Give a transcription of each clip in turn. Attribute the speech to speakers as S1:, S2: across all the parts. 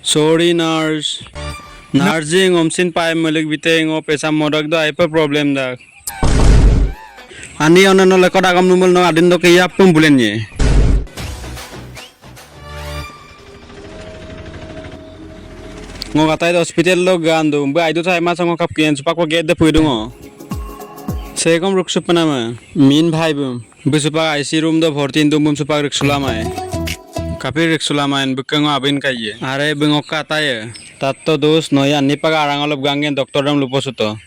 S1: Sorry, nurse. Nursing omsin pai malik biteng o pesa modak do aipa problem dak. Ani ono no lekot agam numul no adin do kaya pun bulan ye. Ngo katai hospital lo gandu, mba aidu sai mas ngo kap kian supak ko get de puidung o. Sekom ruksup nama, min bhai bum, besupak IC room do भर्ती Indu bum supak ruksulama Kapir ruksulama bukang abin kaya. Are bengok katai Tatto dos noya nipaga arangolop gangen doktor dam luposuto.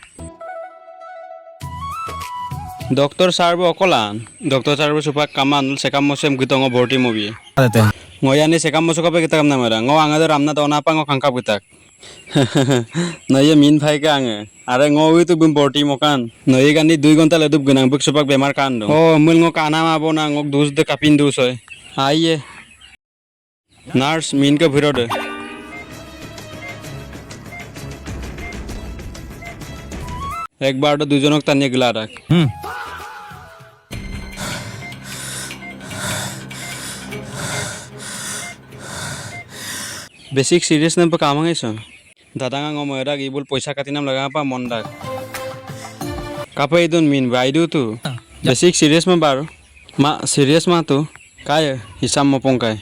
S1: Doktor sarbo okolan, doktor sarbo supak kaman sekam mosem gitongo भर्ती movie. Ngoya ni sekam mosuka pe kita kam namara. Ngo angade ramna dona apa ngo kangkap gitak. Noya min bhai ka ange. Are ngo itu bum भर्ती mokan. Noya gani 2 घंटा ledup gunang buk supak bemar kando. Oh mul ngo kana ma bona ngo dus de kapin dus hoy. Aiye. Nurse min ka bhirode. एक बार तो दुजनक तानिए गिला रख basic serious नम पे काम है सो दादांगा ngom era gibul पैसा katinam laga pa mondak kape idun min baidu tu basic serious में बारो ma serious ma tu kaya hisam mo pongkai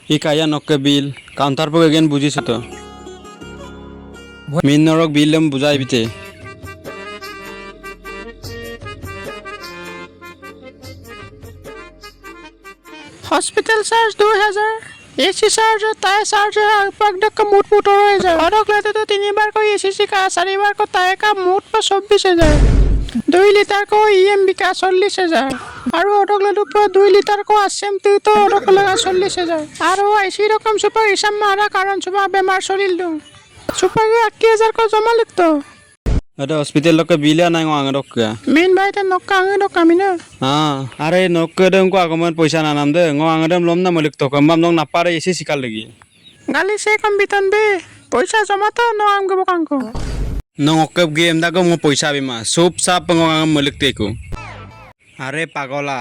S1: ikaya nokke bil counter pe again bujis to min norok bilam bujai bite
S2: hospital charge 2000 AC charge tyre charge पगडक का मूट मूट हो जाए और लेते तो 3 बार को एसीसी का 4 बार को टायर का मूट पर 24000 2 लीटर को ईएमबी का 40000 और ऑटो लेते पर 2 लीटर को आरसीएम तो ऑटो लगा 40000 और आईसी रकम सुपर हिसाब मारा कारण सुपर बेमार शरीर दो सुपर 80000 को जमा लिखतो
S1: अरे हॉस्पिटल लोग का बिल है ना ngo angedok ka
S2: मेन भाई तो नोक कांगे दो कामिना
S1: हाँ अरे नोक दम को आगमन पैसा ना नाम दे ngo angedam lom na malik to kambam nong napare isi sikal lagi
S2: गाली से कम बितन बे पैसा जमा तो नो आम के बकांको
S1: nong okap game da ko mo पैसा bima sup sap ngo angam malik te ko अरे pagola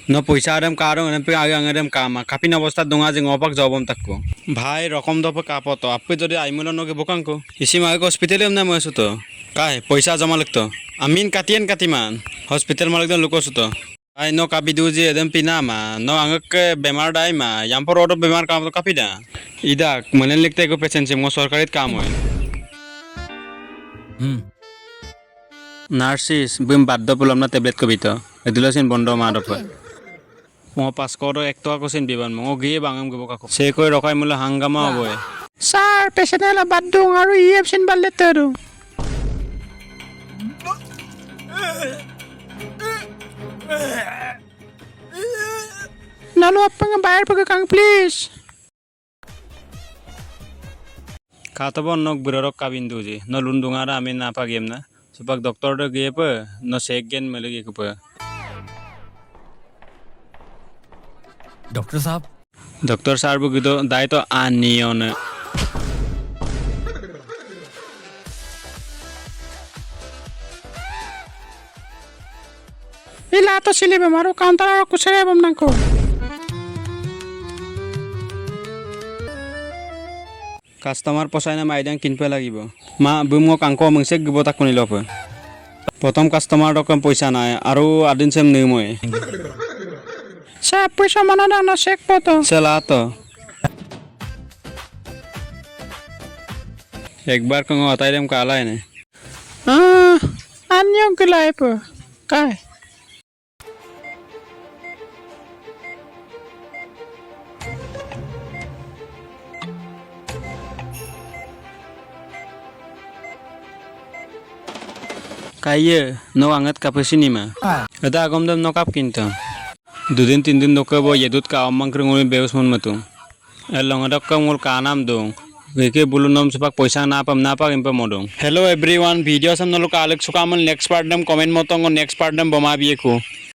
S1: no पैसा adam karo ne pe age angedam kama kapin অবস্থা donga je ngopak jobam takko ভাই রকম দপ কাপতো আপনি যদি আইমুলো নকে বকাঙ্কো ইসি মাগে হসপিটালে আমনা ময়সু তো কাই পয়সা জমা লাগতো আমিন কাটিয়েন কাটিমান হসপিটাল মালিক দন লুকোসু তো আই নো কাপি দু যে এদম পিনা মা নো আঙ্গক বেমার ডাই মা ইয়াম্পর অটো বেমার কাম তো কাপি দা ইদা মনে লিখতে কো পেশেন্ট মো সরকারিত কাম হয় নার্সিস বিম বাদ্য পুলম না ট্যাবলেট কবিতো এদুলাসিন বন্ধ মারপ mo pas koro ek to kosin biban mo ge bangam ge boka ko se koi rokai mula hangama hoy
S2: sar pesenela badung aru iepsin balletero nalu apang bayar pag kang please
S1: khatabo nok birorok kabindu je no lundungara amin na pagem na supak doktor de ge pa no segen melege ko pa doctor साहब गिदो दाई तो आनियोन
S2: इला तो सिले बेमारो counter और कुछ रे बम नको
S1: customer পছাই না মাইদান কিনপে লাগিব মা বুমো কাংকো মংসে গবতা কোনি লপ প্রথম কাস্টমার রকম পয়সা নাই আৰু আদিন সেম নিময়
S2: सब पैसा मना ना शेक पतो
S1: चला तो एक बार को बताई देम काला है ने
S2: अन्यों के लाइफ काय
S1: kaye no angat kapesini ma ada agom dam no kap kinto দুদিন 3 দিন নকে বো yedut ka amang krungul beus mon matu elongadok ka mul kanam dong geke bulunam supak paisa na pam impa modong hello everyone video sam nalo ka alex sukamal next part dam comment motong next part dam boma biye ko